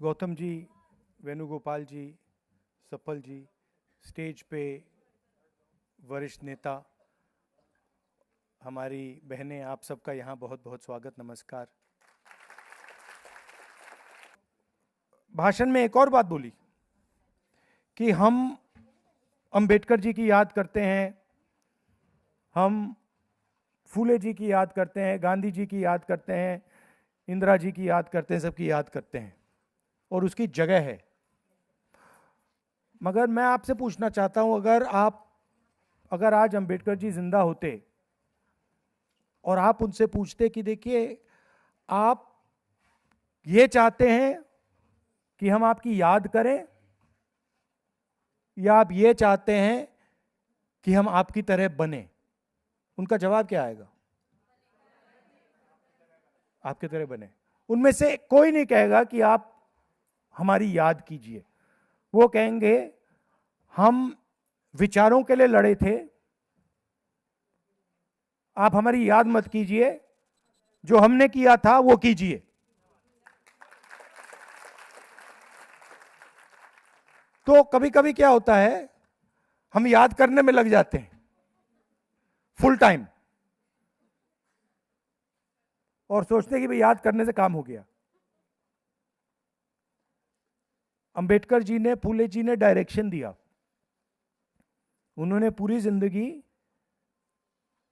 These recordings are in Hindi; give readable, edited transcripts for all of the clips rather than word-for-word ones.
गौतम जी, वेणुगोपाल जी, सफल जी, स्टेज पे वरिष्ठ नेता, हमारी बहनें, आप सबका यहाँ बहुत बहुत स्वागत, नमस्कार। भाषण में एक और बात बोली कि हम अंबेडकर जी की याद करते हैं, हम फूले जी की याद करते हैं, गांधी जी की याद करते हैं, इंदिरा जी की याद करते हैं, सबकी याद करते हैं और उसकी जगह है। मगर मैं आपसे पूछना चाहता हूं, अगर आज अंबेडकर जी जिंदा होते और आप उनसे पूछते कि देखिए, आप ये चाहते हैं कि हम आपकी याद करें या आप ये चाहते हैं कि हम आपकी तरह बने, उनका जवाब क्या आएगा? आपकी तरह बने। उनमें से कोई नहीं कहेगा कि आप हमारी याद कीजिए, वो कहेंगे हम विचारों के लिए लड़े थे, आप हमारी याद मत कीजिए, जो हमने किया था वो कीजिए। तो कभी कभी क्या होता है, हम याद करने में लग जाते हैं फुल टाइम और सोचते हैं कि भाई याद करने से काम हो गया। अंबेडकर जी ने, फूले जी ने डायरेक्शन दिया, उन्होंने पूरी जिंदगी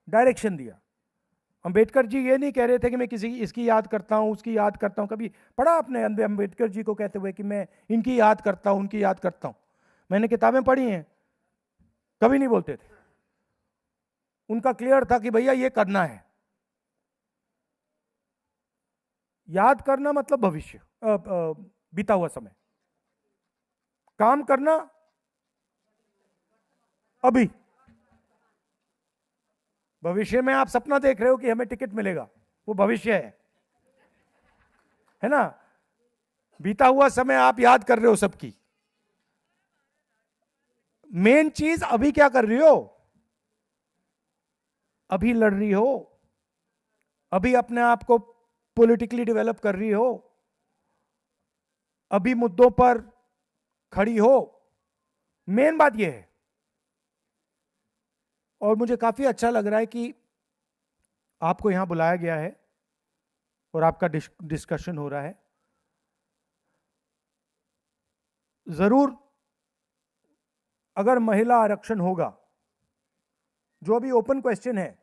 डायरेक्शन दिया। अंबेडकर जी ये नहीं कह रहे थे कि मैं किसी इसकी याद करता हूं, उसकी याद करता हूं। कभी पढ़ा आपने अंबेडकर जी को कहते हुए कि मैं इनकी याद करता हूं, उनकी याद करता हूं? मैंने किताबें पढ़ी हैं, कभी नहीं बोलते थे। उनका क्लियर था कि भैया ये करना है। याद करना मतलब भविष्य, बीता हुआ समय। काम करना अभी। भविष्य में आप सपना देख रहे हो कि हमें टिकट मिलेगा, वो भविष्य है ना? बीता हुआ समय आप याद कर रहे हो सबकी। मेन चीज अभी क्या कर रही हो? अभी लड़ रही हो, अभी अपने आप को पॉलिटिकली डेवलप कर रही हो, अभी मुद्दों पर खड़ी हो। मेन बात यह है। और मुझे काफी अच्छा लग रहा है कि आपको यहां बुलाया गया है और आपका डिस्कशन हो रहा है। जरूर अगर महिला आरक्षण होगा, जो अभी ओपन क्वेश्चन है,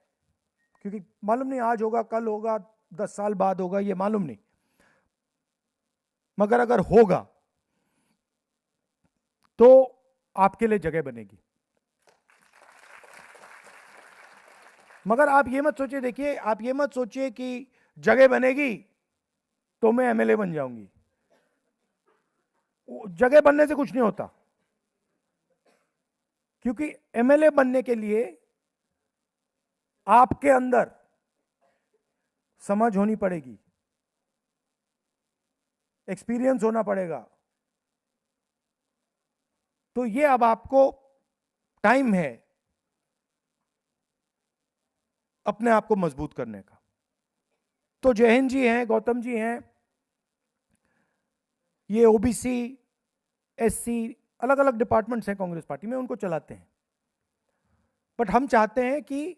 क्योंकि मालूम नहीं आज होगा, कल होगा, 10 साल बाद होगा, ये मालूम नहीं, मगर अगर होगा तो आपके लिए जगह बनेगी। मगर आप ये मत सोचिए, देखिए, आप ये मत सोचिए कि जगह बनेगी तो मैं एमएलए बन जाऊंगी। जगह बनने से कुछ नहीं होता, क्योंकि एमएलए बनने के लिए आपके अंदर समझ होनी पड़ेगी, एक्सपीरियंस होना पड़ेगा। तो ये अब आपको टाइम है अपने आप को मजबूत करने का। तो जय हिंद जी हैं, गौतम जी हैं, ये ओबीसी, एससी, अलग अलग डिपार्टमेंट्स हैं कांग्रेस पार्टी में, उनको चलाते हैं। बट हम चाहते हैं कि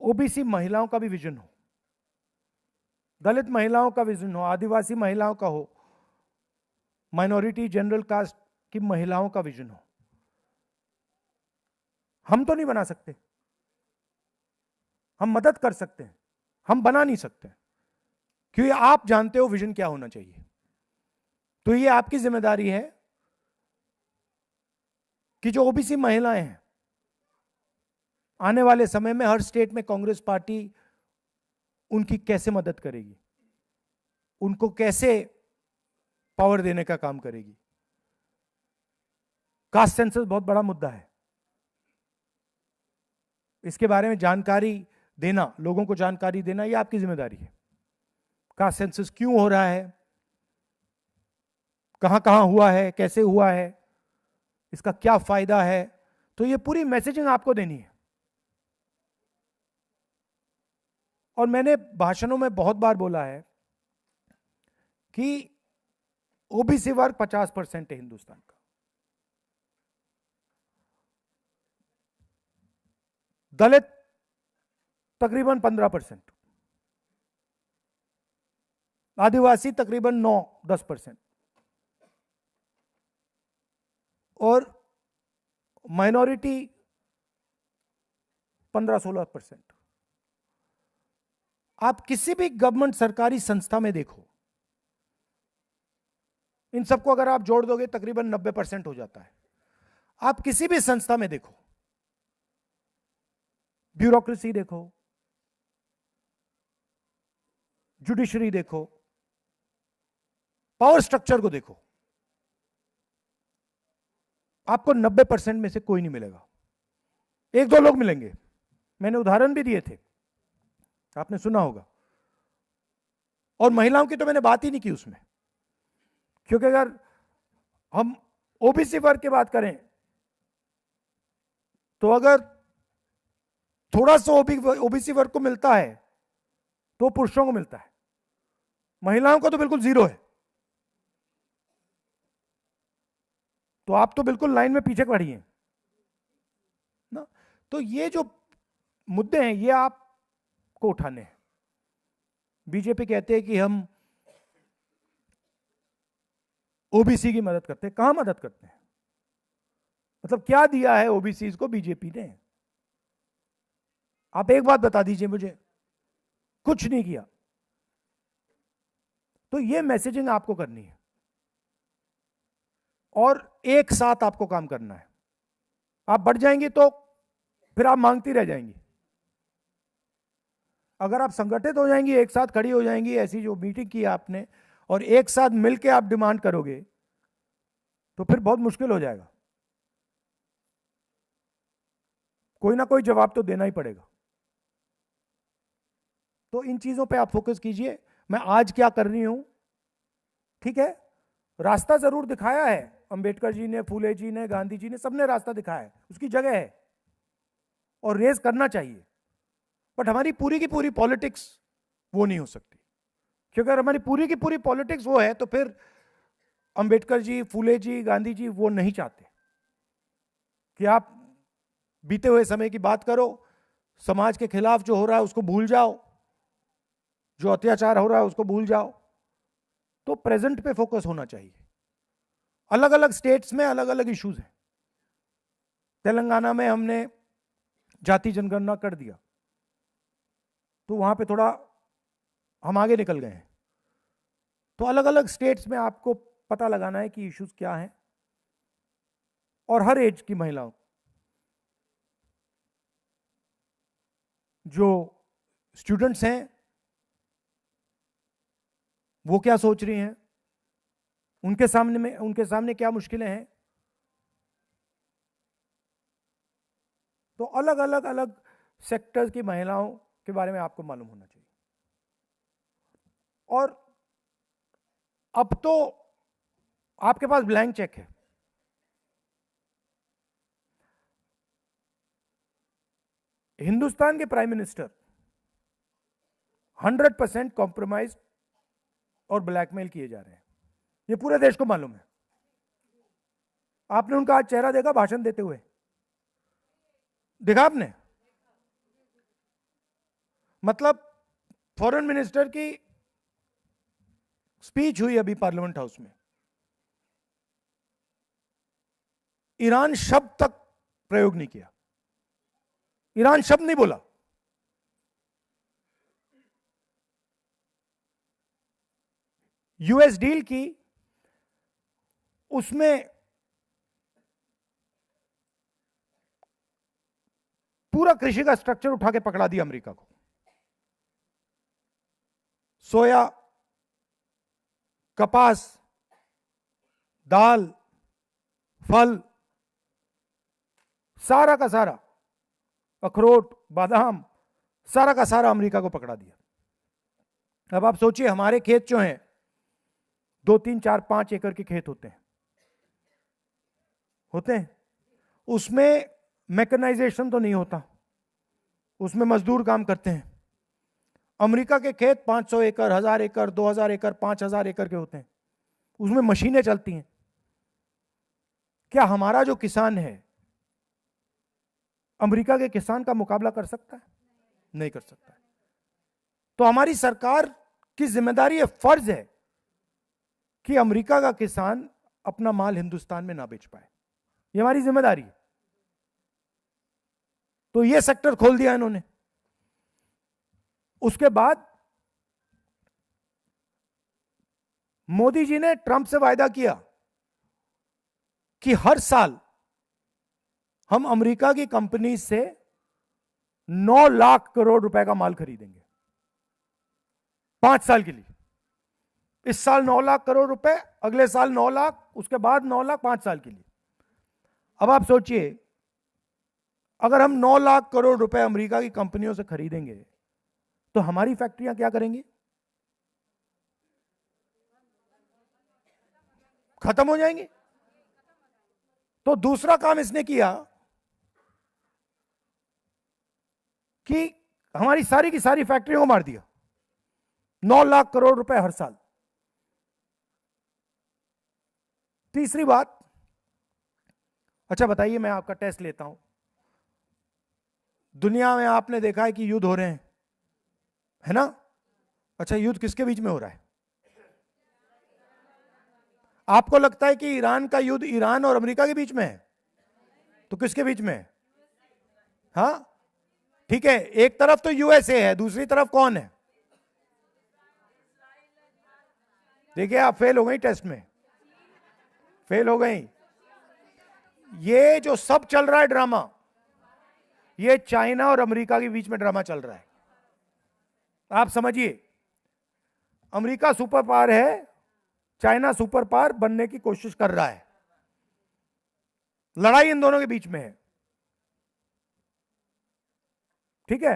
ओबीसी महिलाओं का भी विजन हो, दलित महिलाओं का विजन हो, आदिवासी महिलाओं का हो, माइनॉरिटी जनरल कास्ट की महिलाओं का विजन हो। हम तो नहीं बना सकते, हम मदद कर सकते हैं, हम बना नहीं सकते, क्योंकि आप जानते हो विजन क्या होना चाहिए। तो ये आपकी जिम्मेदारी है कि जो ओबीसी महिलाएं हैं, आने वाले समय में हर स्टेट में कांग्रेस पार्टी उनकी कैसे मदद करेगी, उनको कैसे पावर देने का काम करेगी। कास्ट सेंसस बहुत बड़ा मुद्दा है, इसके बारे में जानकारी देना, लोगों को जानकारी देना, यह आपकी जिम्मेदारी है। कास्ट सेंसस क्यों हो रहा है, कहां कहां हुआ है, कैसे हुआ है, इसका क्या फायदा है, तो ये पूरी मैसेजिंग आपको देनी है। और मैंने भाषणों में बहुत बार बोला है कि ओबीसी वर्ग 50% है हिंदुस्तान का, दलित तकरीबन 15%, आदिवासी तकरीबन 9-10%, और माइनॉरिटी 15-16%। आप किसी भी गवर्नमेंट सरकारी संस्था में देखो, इन सबको अगर आप जोड़ दोगे तकरीबन 90% हो जाता है। आप किसी भी संस्था में देखो, ब्यूरोक्रेसी देखो, जुडिशरी देखो, पावर स्ट्रक्चर को देखो, आपको 90% में से कोई नहीं मिलेगा, एक दो लोग मिलेंगे। मैंने उदाहरण भी दिए थे, आपने सुना होगा। और महिलाओं की तो मैंने बात ही नहीं की उसमें, क्योंकि अगर हम ओबीसी वर्ग की बात करें तो अगर थोड़ा सा ओबीसी वर्ग को मिलता है तो पुरुषों को मिलता है, महिलाओं को तो बिल्कुल जीरो है। तो आप तो बिल्कुल लाइन में पीछे खड़ी हैं ना। तो ये जो मुद्दे हैं ये आपको उठाने हैं। बीजेपी कहते हैं कि हम ओबीसी की मदद करते हैं। कहां मदद करते हैं? मतलब क्या दिया है ओबीसी को बीजेपी ने? आप एक बात बता दीजिए मुझे। कुछ नहीं किया। तो ये मैसेजिंग आपको करनी है और एक साथ आपको काम करना है। आप बढ़ जाएंगे तो फिर आप मांगती रह जाएंगी। अगर आप संगठित हो जाएंगी, एक साथ खड़ी हो जाएंगी, ऐसी जो मीटिंग की आपने, और एक साथ मिलकर आप डिमांड करोगे तो फिर बहुत मुश्किल हो जाएगा। कोई ना कोई जवाब तो देना ही पड़ेगा। तो इन चीजों पे आप फोकस कीजिए। मैं आज क्या कर रही हूं, ठीक है? रास्ता जरूर दिखाया है अंबेडकर जी ने, फूले जी ने, गांधी जी ने, सबने रास्ता दिखाया है, उसकी जगह है और रेस करना चाहिए। बट हमारी पूरी की पूरी पॉलिटिक्स वो नहीं हो सकती, क्योंकि अगर हमारी पूरी की पूरी पॉलिटिक्स वो है तो फिर अंबेडकर जी, फूले जी, गांधी जी वो नहीं चाहते कि आप बीते हुए समय की बात करो, समाज के खिलाफ जो हो रहा है उसको भूल जाओ, जो अत्याचार हो रहा है उसको भूल जाओ। तो प्रेजेंट पे फोकस होना चाहिए। अलग अलग स्टेट्स में अलग अलग इश्यूज हैं। तेलंगाना में हमने जाति जनगणना कर दिया तो वहां पे थोड़ा हम आगे निकल गए हैं। तो अलग अलग स्टेट्स में आपको पता लगाना है कि इश्यूज क्या हैं, और हर एज की महिलाओं, जो स्टूडेंट्स हैं वो क्या सोच रही हैं, उनके सामने क्या मुश्किलें हैं। तो अलग अलग अलग सेक्टर्स की महिलाओं के बारे में आपको मालूम होना चाहिए। और अब तो आपके पास ब्लैंक चेक है। हिंदुस्तान के प्राइम मिनिस्टर 100% कॉम्प्रोमाइज और ब्लैकमेल किए जा रहे हैं, ये पूरे देश को मालूम है। आपने उनका आज चेहरा देखा भाषण देते हुए? देखा आपने? मतलब फॉरेन मिनिस्टर की स्पीच हुई अभी पार्लियामेंट हाउस में, ईरान शब्द तक प्रयोग नहीं किया, ईरान शब्द नहीं बोला। यूएस डील की, उसमें पूरा कृषि का स्ट्रक्चर उठा के पकड़ा दिया अमेरिका को। सोया, कपास, दाल, फल, सारा का सारा, अखरोट, बादाम, सारा का सारा अमेरिका को पकड़ा दिया। अब आप सोचिए, हमारे खेत जो हैं 2, 3, 4, 5 एकड़ के खेत होते हैं, उसमें मैकेनाइजेशन तो नहीं होता, उसमें मजदूर काम करते हैं। अमेरिका के खेत 500 एकड़, 1000 एकड़, 2000 एकड़, 5000 एकड़ के होते हैं, उसमें मशीनें चलती हैं। क्या हमारा जो किसान है अमेरिका के किसान का मुकाबला कर सकता है? नहीं कर सकता है। तो हमारी सरकार की जिम्मेदारी है, फर्ज है कि अमेरिका का किसान अपना माल हिंदुस्तान में ना बेच पाए, ये हमारी जिम्मेदारी है। तो ये सेक्टर खोल दिया इन्होंने। उसके बाद मोदी जी ने ट्रंप से वायदा किया कि हर साल हम अमेरिका की कंपनी से 9 लाख करोड़ रुपए का माल खरीदेंगे 5 साल के लिए। इस साल 9 लाख करोड़ रुपए, अगले साल 9 लाख, उसके बाद 9 लाख, 5 साल के लिए। अब आप सोचिए, अगर हम 9 लाख करोड़ रुपए अमेरिका की कंपनियों से खरीदेंगे तो हमारी फैक्ट्रियां क्या करेंगी? खत्म हो जाएंगी। तो दूसरा काम इसने किया कि हमारी सारी की सारी फैक्ट्रियों को मार दिया। 9 लाख करोड़ रुपए हर साल। तीसरी बात, अच्छा बताइए, मैं आपका टेस्ट लेता हूं। दुनिया में आपने देखा है कि युद्ध हो रहे हैं, है ना? अच्छा, युद्ध किसके बीच में हो रहा है? आपको लगता है कि ईरान का युद्ध ईरान और अमेरिका के बीच में है? तो किसके बीच में है? हाँ, ठीक है, एक तरफ तो यूएसए है, दूसरी तरफ कौन है? देखिए, आप फेल हो गई टेस्ट में, फेल हो गई। ये जो सब चल रहा है ड्रामा, ये चाइना और अमेरिका के बीच में ड्रामा चल रहा है। आप समझिए, अमेरिका सुपर पावर है, चाइना सुपर पावर बनने की कोशिश कर रहा है। लड़ाई इन दोनों के बीच में है, ठीक है?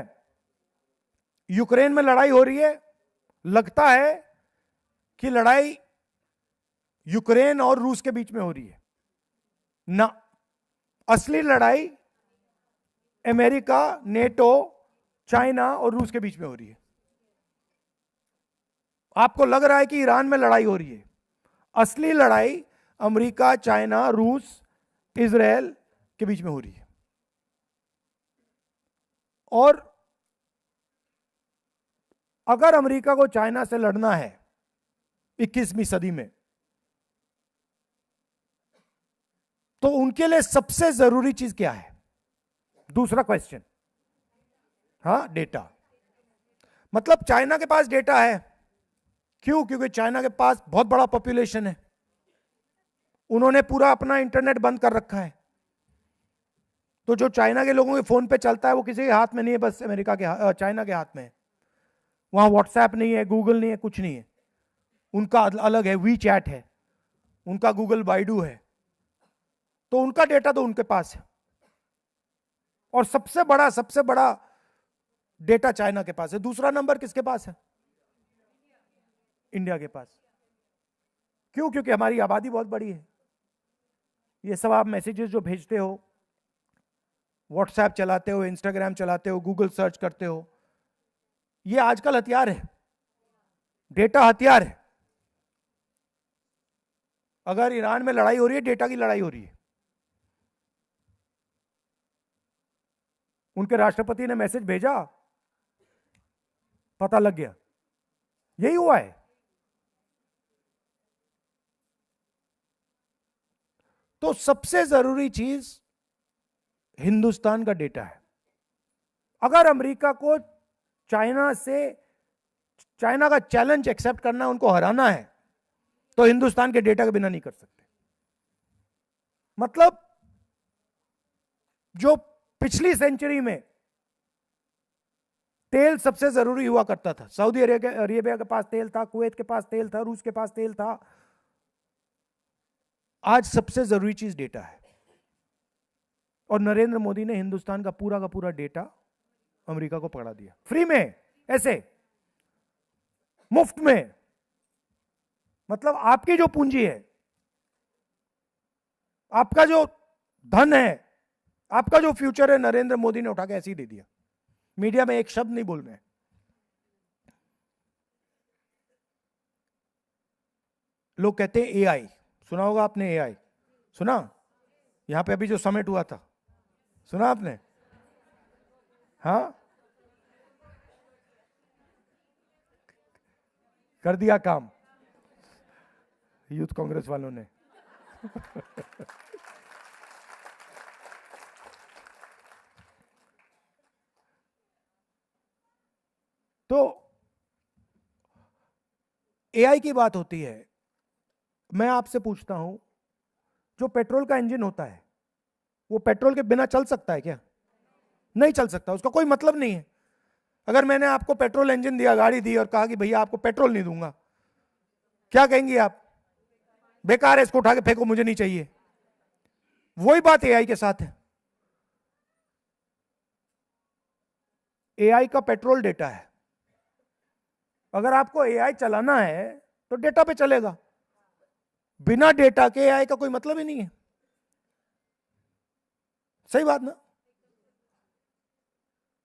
यूक्रेन में लड़ाई हो रही है। लगता है कि लड़ाई यूक्रेन और रूस के बीच में हो रही है ना, असली लड़ाई अमेरिका, नेटो, चाइना और रूस के बीच में हो रही है। आपको लग रहा है कि ईरान में लड़ाई हो रही है, असली लड़ाई अमेरिका, चाइना, रूस, इजराइल के बीच में हो रही है। और अगर अमेरिका को चाइना से लड़ना है 21वीं सदी में, तो उनके लिए सबसे जरूरी चीज क्या है? दूसरा क्वेश्चन, हाँ, डेटा। मतलब चाइना के पास डेटा है। क्यों? क्योंकि चाइना के पास बहुत बड़ा पॉपुलेशन है, उन्होंने पूरा अपना इंटरनेट बंद कर रखा है। तो जो चाइना के लोगों के फोन पे चलता है वो किसी के हाथ में नहीं है, बस अमेरिका के, चाइना के हाथ में है। वहां व्हाट्सएप नहीं है, गूगल नहीं है, कुछ नहीं है। उनका अलग है, वी चैट है, उनका गूगल बाइडू है। तो उनका डेटा तो उनके पास है। और सबसे बड़ा डेटा चाइना के पास है। दूसरा नंबर किसके पास है? इंडिया के पास। क्यों? क्योंकि हमारी आबादी बहुत बड़ी है। ये सब आप मैसेजेस जो भेजते हो, व्हाट्सएप चलाते हो, इंस्टाग्राम चलाते हो, गूगल सर्च करते हो, ये आजकल हथियार है, डेटा हथियार है। अगर ईरान में लड़ाई हो रही है, डेटा की लड़ाई हो रही है। उनके राष्ट्रपति ने मैसेज भेजा, पता लग गया। यही हुआ है। तो सबसे जरूरी चीज हिंदुस्तान का डेटा है। अगर अमेरिका को चाइना का चैलेंज एक्सेप्ट करना है, उनको हराना है, तो हिंदुस्तान के डेटा के बिना नहीं कर सकते। मतलब जो पिछली सेंचुरी में तेल सबसे जरूरी हुआ करता था, सऊदी अरेबिया के पास तेल था, कुवैत के पास तेल था, रूस के पास तेल था, आज सबसे जरूरी चीज डेटा है। और नरेंद्र मोदी ने हिंदुस्तान का पूरा डेटा अमेरिका को पकड़ा दिया, फ्री में, ऐसे मुफ्त में। मतलब आपकी जो पूंजी है, आपका जो धन है, आपका जो फ्यूचर है, नरेंद्र मोदी ने उठा के ऐसे ही दे दिया। मीडिया में एक शब्द नहीं बोल रहे हैं। लोग कहते हैं एआई, सुना होगा आपने एआई, सुना? यहां पे अभी जो समिट हुआ था, सुना आपने? हाँ, कर दिया काम यूथ कांग्रेस वालों ने। तो एआई की बात होती है, मैं आपसे पूछता हूं, जो पेट्रोल का इंजन होता है वो पेट्रोल के बिना चल सकता है क्या? नहीं चल सकता, उसका कोई मतलब नहीं है। अगर मैंने आपको पेट्रोल इंजन दिया, गाड़ी दी और कहा कि भैया आपको पेट्रोल नहीं दूंगा, क्या कहेंगे आप? बेकार है, इसको उठा के फेंको, मुझे नहीं चाहिए। वही बात एआई के साथ है। एआई का पेट्रोल डेटा है। अगर आपको एआई चलाना है तो डेटा पे चलेगा, बिना डेटा के एआई का कोई मतलब ही नहीं है। सही बात ना?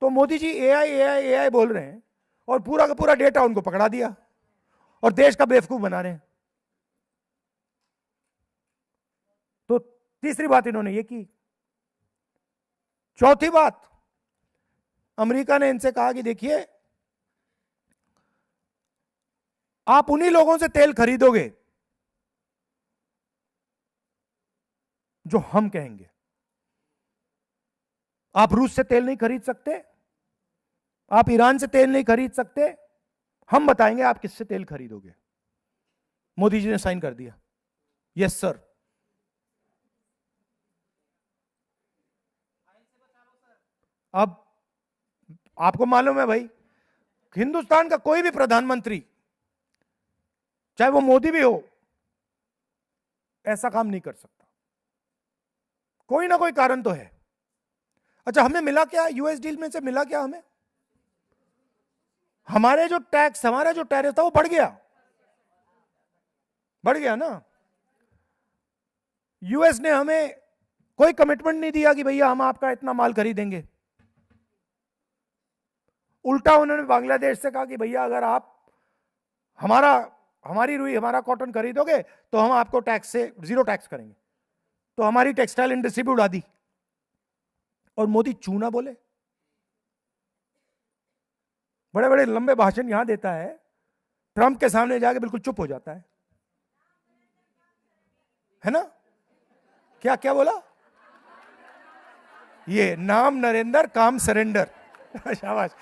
तो Modi ji AI AI AI बोल रहे हैं और पूरा का पूरा डेटा उनको पकड़ा दिया और देश का बेवकूफ बना रहे हैं। तो तीसरी बात इन्होंने ये की। चौथी बात, अमेरिका ने इनसे कहा कि देखिए, आप उन्हीं लोगों से तेल खरीदोगे जो हम कहेंगे। आप रूस से तेल नहीं खरीद सकते, आप ईरान से तेल नहीं खरीद सकते, हम बताएंगे आप किससे तेल खरीदोगे। मोदी जी ने साइन कर दिया, यस सर। अब आपको मालूम है भाई, हिंदुस्तान का कोई भी प्रधानमंत्री, चाहे वो मोदी भी हो, ऐसा काम नहीं कर सकता। कोई ना कोई कारण तो है। अच्छा, हमें मिला क्या यूएस डील में से? मिला क्या हमें? हमारे जो टैक्स, हमारा जो टैरिफ था वो बढ़ गया, बढ़ गया ना। यूएस ने हमें कोई कमिटमेंट नहीं दिया कि भैया हम आपका इतना माल खरीदेंगे। उल्टा उन्होंने बांग्लादेश से कहा कि भैया अगर आप हमारी रुई, हमारा कॉटन खरीदोगे तो हम आपको टैक्स से जीरो टैक्स करेंगे। तो हमारी टेक्सटाइल इंडस्ट्री भी उड़ा दी। और मोदी चूना बोले, बड़े बड़े लंबे भाषण यहां देता है, ट्रंप के सामने जाके बिल्कुल चुप हो जाता है ना? क्या क्या बोला? ये नाम नरेंद्र, काम सरेंडर। शाबाश,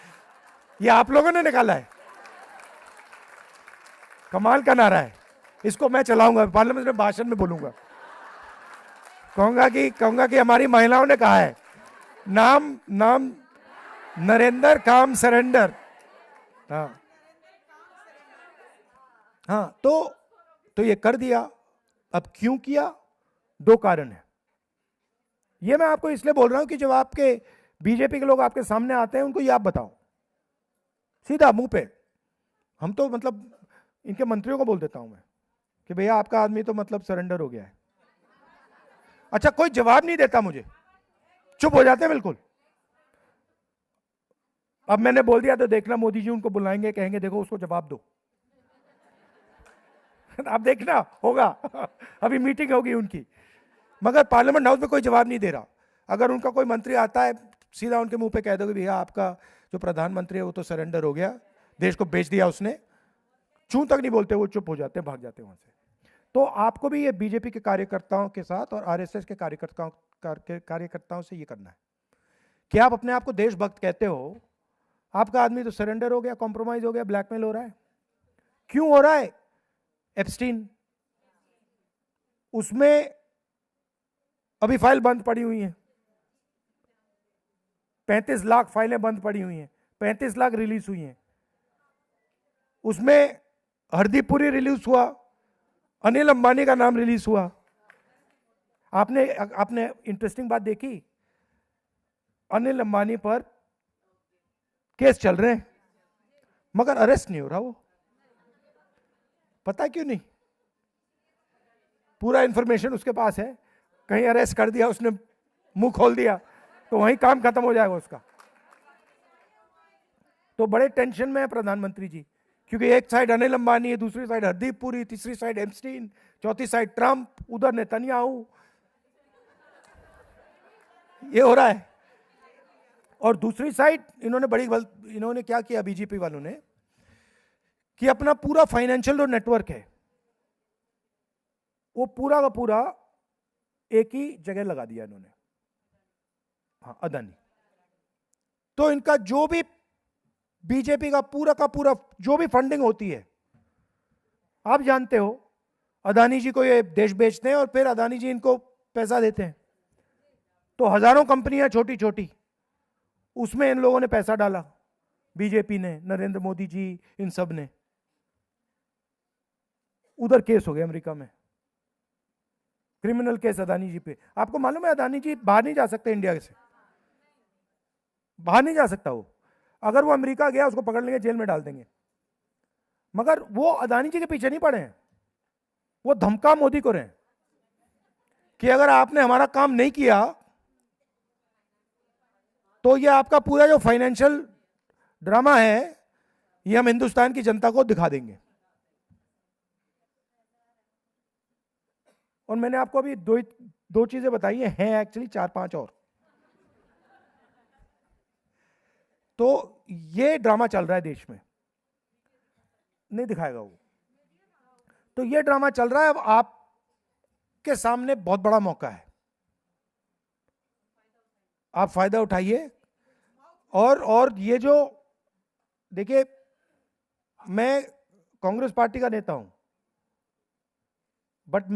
ये आप लोगों ने निकाला है, कमाल का नारा है। इसको मैं चलाऊंगा, पार्लियामेंट में भाषण में बोलूंगा, कहूंगा कि हमारी महिलाओं ने कहा है, नाम नाम नरेंद्र, काम सरेंडर। हाँ हाँ, तो ये कर दिया। अब क्यों किया? दो कारण है। ये मैं आपको इसलिए बोल रहा हूं कि जब आपके बीजेपी के लोग आपके सामने आते हैं, उनको ये आप बताओ सीधा मुंह पे। हम तो मतलब इनके मंत्रियों को बोल देता हूं मैं कि भैया आपका आदमी तो मतलब सरेंडर हो गया है। अच्छा, कोई जवाब नहीं देता मुझे, चुप हो जाते हैं बिल्कुल। अब मैंने बोल दिया तो देखना मोदी जी उनको बुलाएंगे, कहेंगे देखो उसको जवाब दो। आप देखना होगा। अभी मीटिंग होगी उनकी, मगर पार्लियामेंट हाउस में कोई जवाब नहीं दे रहा। अगर उनका कोई मंत्री आता है, सीधा उनके मुंह पे कह दोगे भैया आपका जो प्रधानमंत्री है वो तो सरेंडर हो गया, देश को बेच दिया उसने। चूं तक नहीं बोलते, वो चुप हो जाते हैं, भाग जाते हैं वहां से। तो आपको भी ये बीजेपी के कार्यकर्ताओं के साथ और आरएसएस के कार्यकर्ताओं से ये करना है कि आप अपने आप को देशभक्त कहते हो, आपका आदमी तो सरेंडर हो गया, कॉम्प्रोमाइज हो गया, ब्लैकमेल हो रहा है। क्यों हो रहा है? एप्स्टीन, उसमें अभी फाइल बंद पड़ी हुई है, 35 लाख फाइलें बंद पड़ी हुई हैं, 35 लाख रिलीज हुई हैं। उसमें हरदीपुरी रिलीज हुआ, अनिल अंबानी का नाम रिलीज हुआ। आपने इंटरेस्टिंग बात देखी, अनिल अंबानी पर केस चल रहे हैं मगर अरेस्ट नहीं हो रहा। वो पता क्यों नहीं? पूरा इंफॉर्मेशन उसके पास है, कहीं अरेस्ट कर दिया उसने, मुंह खोल दिया तो वहीं काम खत्म हो जाएगा उसका। तो बड़े टेंशन में है प्रधानमंत्री जी। क्योंकि एक साइड अनिल अंबानी है, दूसरी साइड हरदीप पुरी, तीसरी साइड एप्स्टीन, चौथी साइड ट्रंप, उधर नेतन्याहू, ये हो रहा है। और दूसरी साइड इन्होंने क्या किया बीजेपी वालों ने, कि अपना पूरा फाइनेंशियल जो नेटवर्क है वो पूरा का पूरा एक ही जगह लगा दिया इन्होंने, हाँ, अदानी। तो इनका जो भी बीजेपी का पूरा जो भी फंडिंग होती है, आप जानते हो, अदानी जी को ये देश बेचते हैं और फिर अदानी जी इनको पैसा देते हैं। तो हजारों कंपनियां छोटी छोटी, उसमें इन लोगों ने पैसा डाला, बीजेपी ने, नरेंद्र मोदी जी, इन सब ने। उधर केस हो गया अमेरिका में, क्रिमिनल केस अदानी जी पे। आपको मालूम है अदानी जी बाहर नहीं जा सकते, इंडिया से बाहर नहीं जा सकता वो। अगर वो अमेरिका गया उसको पकड़ लेंगे, जेल में डाल देंगे। मगर वो अदानी जी के पीछे नहीं पड़े हैं, वो धमका मोदी को रहे हैं कि अगर आपने हमारा काम नहीं किया तो ये आपका पूरा जो फाइनेंशियल ड्रामा है ये हम हिंदुस्तान की जनता को दिखा देंगे। और मैंने आपको अभी दो चीजें बताई हैं एक्चुअली 4-5 और। तो ये ड्रामा चल रहा है देश में, नहीं दिखाएगा वो। तो ये ड्रामा चल रहा है। अब आपके सामने बहुत बड़ा मौका है, आप फायदा उठाइए। और ये जो देखिए, मैं कांग्रेस पार्टी का नेता हूं, बट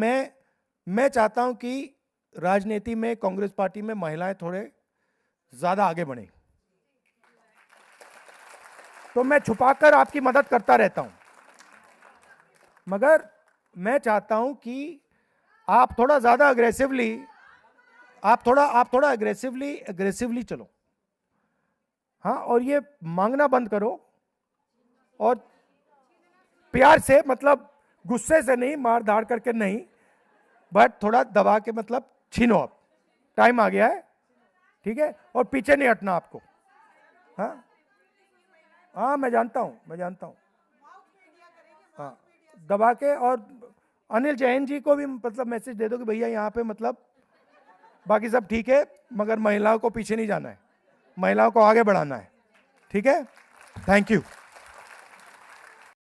मैं चाहता हूं कि राजनीति में, कांग्रेस पार्टी में महिलाएं थोड़े ज्यादा आगे बढ़ें। तो मैं छुपाकर आपकी मदद करता रहता हूं, मगर मैं चाहता हूं कि आप थोड़ा ज्यादा अग्रेसिवली, आप थोड़ा अग्रेसिवली चलो, हाँ। और ये मांगना बंद करो, और प्यार से, मतलब गुस्से से नहीं, मार धाड़ करके नहीं, बट थोड़ा दबा के, मतलब छीनो। अब टाइम आ गया है, ठीक है। और पीछे नहीं हटना आपको, हाँ हाँ, मैं जानता हूं, हाँ, दबा के। और अनिल जैन जी को भी मतलब मैसेज दे दो कि भैया यहाँ पे मतलब बाकी सब ठीक है, मगर महिलाओं को पीछे नहीं जाना है, महिलाओं को आगे बढ़ाना है, ठीक है। Thank you.